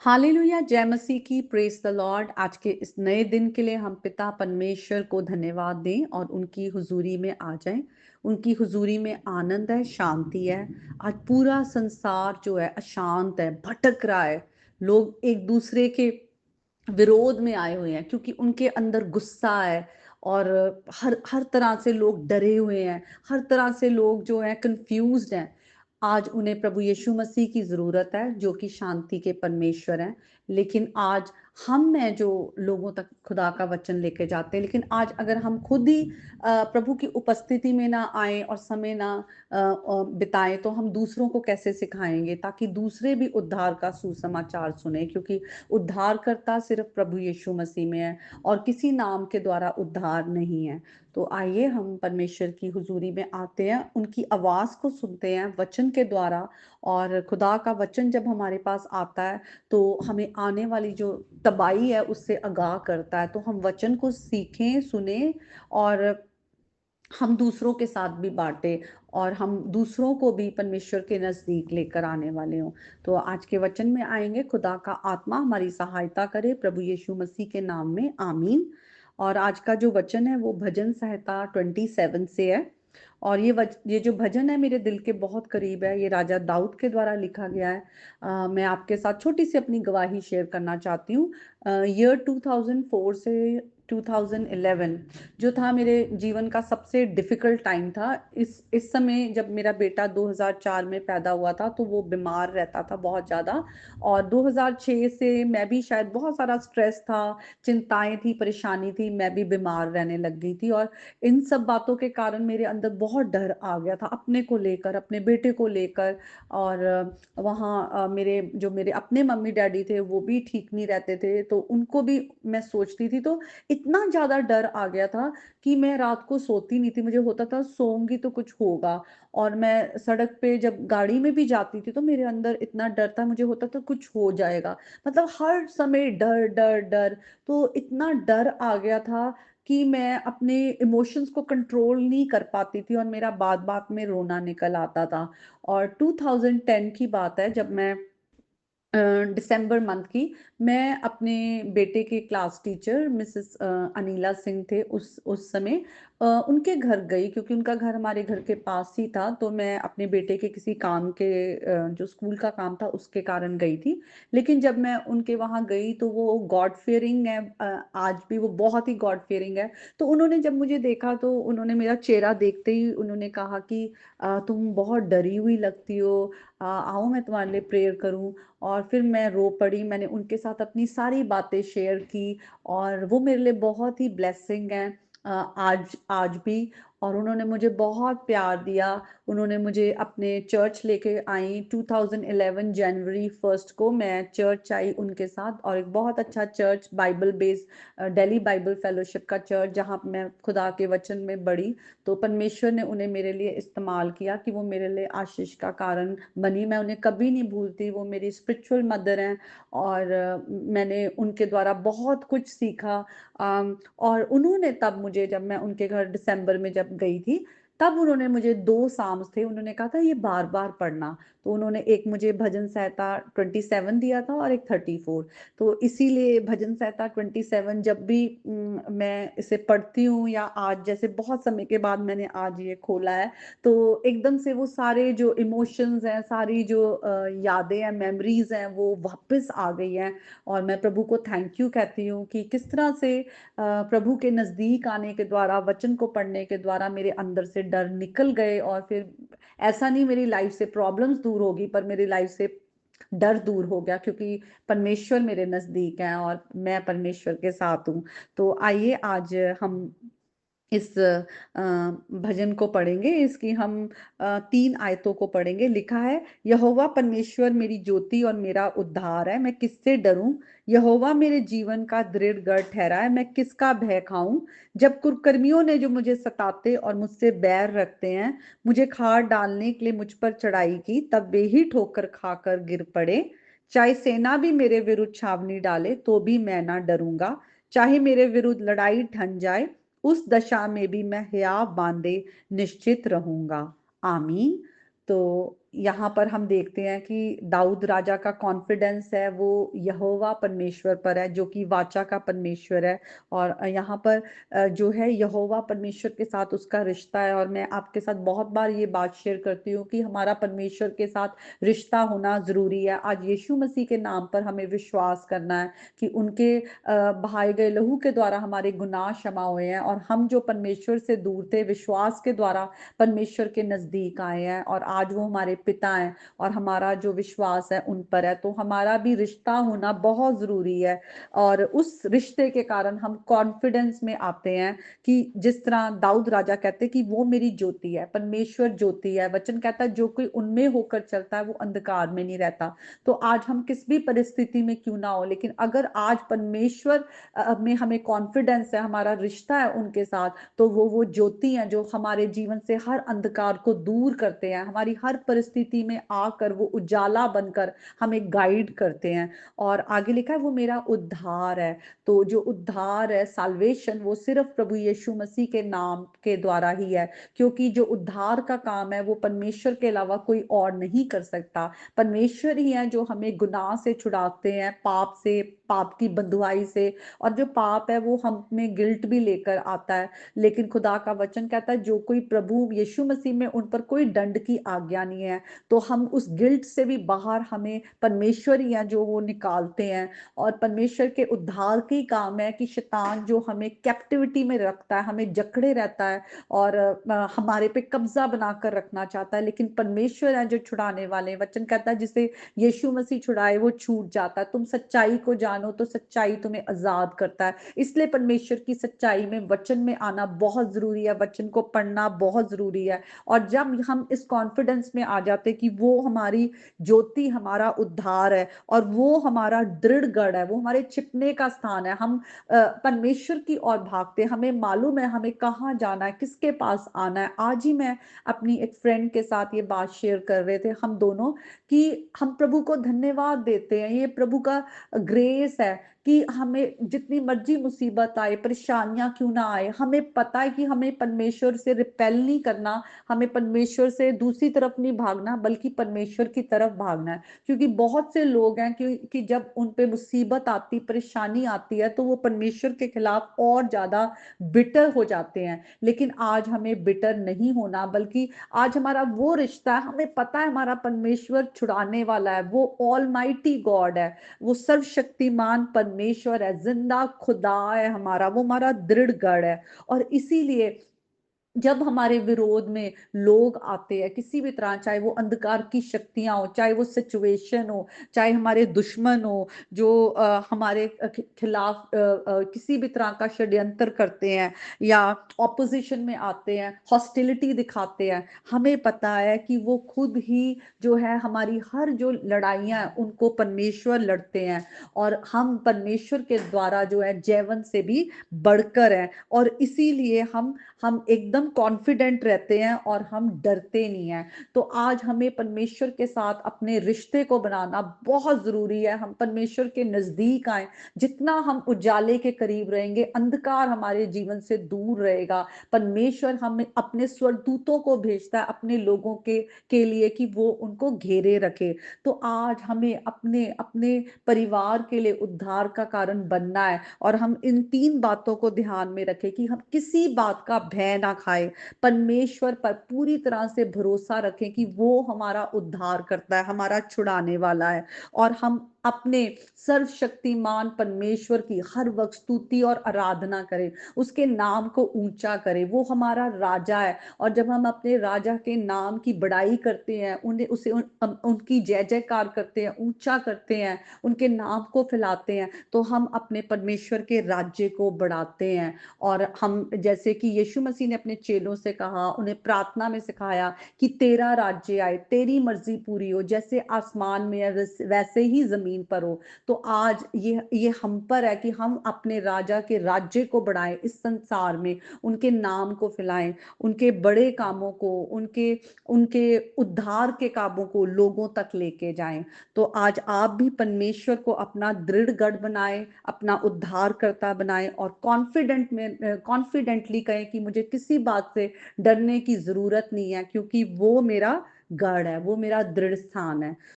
Hallelujah, जय मसीह की, praise the Lord. आज के इस नए दिन के लिए हम पिता परमेश्वर को धन्यवाद दें और उनकी हुजूरी में आ जाएं। उनकी हुजूरी में आनंद है, शांति है। आज पूरा संसार जो है अशांत है, भटक रहा है। लोग एक दूसरे के विरोध में आए हुए हैं क्योंकि उनके अंदर गुस्सा है। और हर हर तरह से लोग डरे हुए हैं, हर तरह से लोग जो है कंफ्यूज्ड हैं। आज उन्हें प्रभु यीशु मसीह की जरूरत है जो कि शांति के परमेश्वर हैं। लेकिन आज हम हैं जो लोगों तक खुदा का वचन लेके जाते हैं। लेकिन आज अगर हम खुद ही प्रभु की उपस्थिति में ना आए और समय ना बिताएं तो हम दूसरों को कैसे सिखाएंगे ताकि दूसरे भी उद्धार का सुसमाचार सुने। क्योंकि उद्धारकर्ता सिर्फ प्रभु यीशु मसीह में है और किसी नाम के द्वारा उद्धार नहीं है। तो आइए हम परमेश्वर की हुजूरी में आते हैं, उनकी आवाज को सुनते हैं वचन के द्वारा। और खुदा का वचन जब हमारे पास आता है तो हमें आने वाली जो तबाही है उससे आगाह करता है। तो हम वचन को सीखें, सुने और हम दूसरों के साथ भी बांटे और हम दूसरों को भी परमेश्वर के नजदीक लेकर आने वाले हों। तो आज के वचन में आएंगे। खुदा का आत्मा हमारी सहायता करे प्रभु यीशु मसीह के नाम में, आमीन। और आज का जो वचन है वो भजन संहिता 27 से है। और ये जो भजन है मेरे दिल के बहुत करीब है। ये राजा दाऊद के द्वारा लिखा गया है। मैं आपके साथ छोटी सी अपनी गवाही शेयर करना चाहती हूँ। ईयर 2004 से 2011 जो था मेरे जीवन का सबसे डिफिकल्ट टाइम था। इस समय जब मेरा बेटा 2004 में पैदा हुआ था तो वो बीमार रहता था बहुत ज़्यादा। और 2006 से मैं भी शायद बहुत सारा स्ट्रेस था, चिंताएं थी, परेशानी थी, मैं भी बीमार रहने लग गई थी। और इन सब बातों के कारण मेरे अंदर बहुत डर आ गया था अपने को लेकर, अपने बेटे को लेकर। और वहाँ मेरे अपने मम्मी डैडी थे वो भी ठीक नहीं रहते थे तो उनको भी मैं सोचती थी। तो इतना ज्यादा डर आ गया था कि मैं रात को सोती नहीं थी। मुझे होता था सोऊंगी तो कुछ होगा। और मैं सड़क पे जब गाड़ी में भी जाती थी तो मेरे अंदर इतना डर था, मुझे होता था कुछ हो जाएगा। मतलब हर समय डर डर डर। तो इतना डर आ गया था कि मैं अपने इमोशंस को कंट्रोल नहीं कर पाती थी और मेरा बात बात में रोना निकल आता था। और 2010 की बात है जब मैं दिसंबर मंथ की, मैं अपने बेटे के class teacher Mrs Anila Singh थे उस समय, उनके घर गई क्योंकि उनका घर हमारे घर के पास ही था। तो मैं अपने बेटे के किसी काम के जो स्कूल का काम था उसके कारण गई थी। लेकिन जब मैं उनके वहां गई तो वो गॉड फियरिंग है, आज भी वो बहुत ही गॉड फियरिंग है। तो उन्होंने जब मुझे देखा तो उन्होंने मेरा चेहरा देखते ही उन्होंने कहा कि तुम बहुत डरी हुई लगती हो, आओ मैं तुम्हारे लिए प्रेयर करूं। और फिर मैं रो पड़ी, मैंने उनके साथ अपनी सारी बातें शेयर की। और वो मेरे लिए बहुत ही ब्लेसिंग है आज आज भी। और उन्होंने मुझे बहुत प्यार दिया। उन्होंने मुझे अपने चर्च लेके आई। 2011 जनवरी 1 को मैं चर्च आई उनके साथ, और एक बहुत अच्छा church, Bible based Delhi Bible fellowship का चर्च, जहाँ मैं खुदा के वचन में बढ़ी। तो परमेश्वर ने उन्हें मेरे लिए इस्तेमाल किया कि वो मेरे लिए आशीष का कारण बनी। मैं उन्हें कभी नहीं भूलती, वो मेरी स्पिरिचुअल मदर हैं। और मैंने उनके द्वारा बहुत कुछ सीखा। और उन्होंने तब मुझे, जब मैं उनके घर दिसंबर में जब गई थी, तब उन्होंने मुझे 2 साम्स थे, उन्होंने कहा था ये बार बार पढ़ना। तो उन्होंने एक मुझे भजन संहिता 27 दिया था और एक 34। तो इसीलिए भजन संहिता 27 जब भी मैं इसे पढ़ती हूँ, या आज जैसे बहुत समय के बाद मैंने आज ये खोला है, तो एकदम से वो सारे जो इमोशंस हैं, सारी जो यादें हैं, मेमोरीज हैं, वो वापस आ गई हैं। और मैं प्रभु को थैंक यू कहती हूँ कि किस तरह से प्रभु के नजदीक आने के द्वारा, वचन को पढ़ने के द्वारा मेरे अंदर से डर निकल गए। और फिर ऐसा नहीं मेरी लाइफ से प्रॉब्लम्स दूर होगी, पर मेरी लाइफ से डर दूर हो गया क्योंकि परमेश्वर मेरे नजदीक हैं और मैं परमेश्वर के साथ हूँ। तो आइए आज हम इस भजन को पढ़ेंगे। इसकी हम 3 आयतों को पढ़ेंगे। लिखा है, यहोवा परमेश्वर मेरी ज्योति और मेरा उद्धार है, मैं किससे डरूं। यहोवा मेरे जीवन का दृढ़ गढ़ ठहरा है, मैं किसका भय खाऊं। जब कुकर्मियों ने जो मुझे सताते और मुझसे बैर रखते हैं, मुझे खार डालने के लिए मुझ पर चढ़ाई की, तब वे ही ठोकर खाकर गिर पड़े। चाहे सेना भी मेरे विरुद्ध छावनी डाले तो भी मैं ना डरूंगा। चाहे मेरे विरुद्ध लड़ाई ठन जाए, उस दशा में भी मैं हियाव बांधे निश्चित रहूंगा। आमीन। तो यहाँ पर हम देखते हैं कि दाऊद राजा का कॉन्फिडेंस है वो यहोवा परमेश्वर पर है, जो कि वाचा का परमेश्वर है। और यहाँ पर जो है यहोवा परमेश्वर के साथ उसका रिश्ता है। और मैं आपके साथ बहुत बार ये बात शेयर करती हूँ कि हमारा परमेश्वर के साथ रिश्ता होना जरूरी है। आज यीशु मसीह के नाम पर हमें विश्वास करना है कि उनके बहाए गए लहू के द्वारा हमारे गुनाह क्षमा हुए हैं, और हम जो परमेश्वर से दूर थे विश्वास के द्वारा परमेश्वर के नजदीक आए हैं, और आज वो हमारे पिता हैं और हमारा जो विश्वास है उन पर है। तो हमारा भी रिश्ता होना बहुत जरूरी है, और उस रिश्ते के कारण हम कॉन्फिडेंस में आते हैं कि जिस तरह दाऊद राजा कहते हैं कि वो मेरी ज्योति है, परमेश्वर ज्योति है। वचन कहता है जो कोई उनमें होकर चलता है वो अंधकार में नहीं रहता। तो आज हम किस भी परिस्थिति में क्यों ना हो, लेकिन अगर आज परमेश्वर में हमें कॉन्फिडेंस है, हमारा रिश्ता है उनके साथ, तो वो ज्योति हैं जो हमारे जीवन से हर अंधकार को दूर करते हैं, हमारी हर परिस्थिति में आकर वो उजाला बनकर हमें गाइड करते हैं। और आगे लिखा है वो मेरा उद्धार है। तो जो उद्धार है, साल्वेशन, वो सिर्फ प्रभु यीशु मसीह के नाम के द्वारा ही है, क्योंकि जो उद्धार का काम है वो परमेश्वर के अलावा कोई और नहीं कर सकता। परमेश्वर ही है जो हमें गुनाह से छुड़ाते हैं, पाप से, पाप की बंधुआई से। और जो पाप है वो हम में गिल्ट भी लेकर आता है, लेकिन खुदा का वचन कहता है जो कोई प्रभु यीशु मसीह में, उन पर कोई दंड की आज्ञा नहीं है। तो हम उस गिल्ट से भी बाहर, हमें परमेश्वर ही है जो वो निकालते हैं। और परमेश्वर के उद्धार की काम है कि शैतान जो हमें कैप्टिविटी में रखता है, हमें जकड़े रहता है और हमारे पे कब्जा बनाकर रखना चाहता है, लेकिन परमेश्वर है जो छुड़ाने वाले हैं। वचन कहता है जिसे यीशु मसीह छुड़ाए वो छूट जाता है। तुम सच्चाई को जानो तो सच्चाई तुम्हें आजाद करता है। इसलिए परमेश्वर की सच्चाई में, वचन में आना बहुत जरूरी है, वचन को पढ़ना बहुत जरूरी है। और जब हम इस कॉन्फिडेंस में आ जाते कि वो हमारी ज्योति, हमारा उद्धार है और वो हमारा दृढ़ गढ़ है, वो हमारे छिपने का स्थान है, हम परमेश्वर की ओर भागते, हमें मालूम है हमें कहाँ जाना है, किसके पास आना है। आज ही मैं अपनी एक फ्रेंड के साथ ये बात शेयर कर रहे थे हम दोनों, कि हम प्रभु को धन्यवाद देते हैं, ये प्रभु का ग्रेस है कि हमें जितनी मर्जी मुसीबत आए, परेशानियां क्यों ना आए, हमें पता है कि हमें परमेश्वर से रिपेल नहीं करना, हमें परमेश्वर से दूसरी तरफ नहीं भागना, बल्कि परमेश्वर की तरफ भागना है। क्योंकि बहुत से लोग हैं कि जब उन पे मुसीबत आती, परेशानी आती है, तो वो परमेश्वर के खिलाफ और ज्यादा बिटर हो जाते हैं। लेकिन आज हमें बिटर नहीं होना, बल्कि आज हमारा वो रिश्ता है, हमें पता है हमारा परमेश्वर छुड़ाने वाला है, वो ऑलमाइटी गॉड है, वो सर्वशक्तिमान परमेश्वर है, जिंदा खुदा है हमारा, वो हमारा दृढ़ गढ़ है। और इसीलिए जब हमारे विरोध में लोग आते हैं किसी भी तरह, चाहे वो अंधकार की शक्तियां हो, चाहे वो सिचुएशन हो, चाहे हमारे दुश्मन हो जो हमारे खिलाफ किसी भी तरह का षड्यंत्र करते हैं या ऑपोजिशन में आते हैं, हॉस्टिलिटी दिखाते हैं, हमें पता है कि वो खुद ही जो है हमारी हर जो लड़ाइयां हैं उनको परमेश्वर लड़ते हैं, और हम परमेश्वर के द्वारा जो है जैवन से भी बढ़कर हैं। और इसीलिए हम एकदम कॉन्फिडेंट रहते हैं और हम डरते नहीं हैं। तो आज हमें परमेश्वर के साथ अपने रिश्ते को बनाना बहुत जरूरी है, हम परमेश्वर के नजदीक आए। जितना हम उजाले के करीब रहेंगे, अंधकार हमारे जीवन से दूर रहेगा। परमेश्वर हमें अपने स्वर्गदूतों को भेजता है अपने लोगों के लिए कि वो उनको घेरे रखे। तो आज हमें अपने अपने परिवार के लिए उद्धार का कारण बनना है, और हम इन तीन बातों को ध्यान में रखें कि हम किसी बात का भय ना खाए, परमेश्वर पर पूरी तरह से भरोसा रखें कि वो हमारा उद्धार करता है, हमारा छुड़ाने वाला है। और हम अपने सर्वशक्तिमान परमेश्वर की हर वक्त स्तुति और आराधना करें, उसके नाम को ऊंचा करें, वो हमारा राजा है। और जब हम अपने राजा के नाम की बड़ाई करते हैं, उन्हें उनकी जय जयकार करते हैं, ऊंचा करते हैं, उनके नाम को फैलाते हैं, तो हम अपने परमेश्वर के राज्य को बढ़ाते हैं। और हम, जैसे कि यीशु मसीह ने अपने चेलों से कहा, उन्हें प्रार्थना में सिखाया कि तेरा राज्य आए, तेरी मर्जी पूरी हो, जैसे आसमान में है वैसे ही जमीन पर हो। तो आज ये हम पर है कि हम अपने राजा के राज्य को बढ़ाएं इस संसार में, उनके नाम को फैलाएं, उनके बड़े कामों को, उनके उनके उद्धार के कामों को लोगों तक लेके जाएं। तो आज आप भी परमेश्वर को अपना दृढ़ गढ़ बनाएं, अपना उद्धारकर्ता बनाएं, और कॉन्फिडेंटली कहें कि मुझे किसी बात से डरने की जरूरत नहीं है, क्योंकि वो मेरा गढ़ है, वो मेरा दृढ़ स्थान है।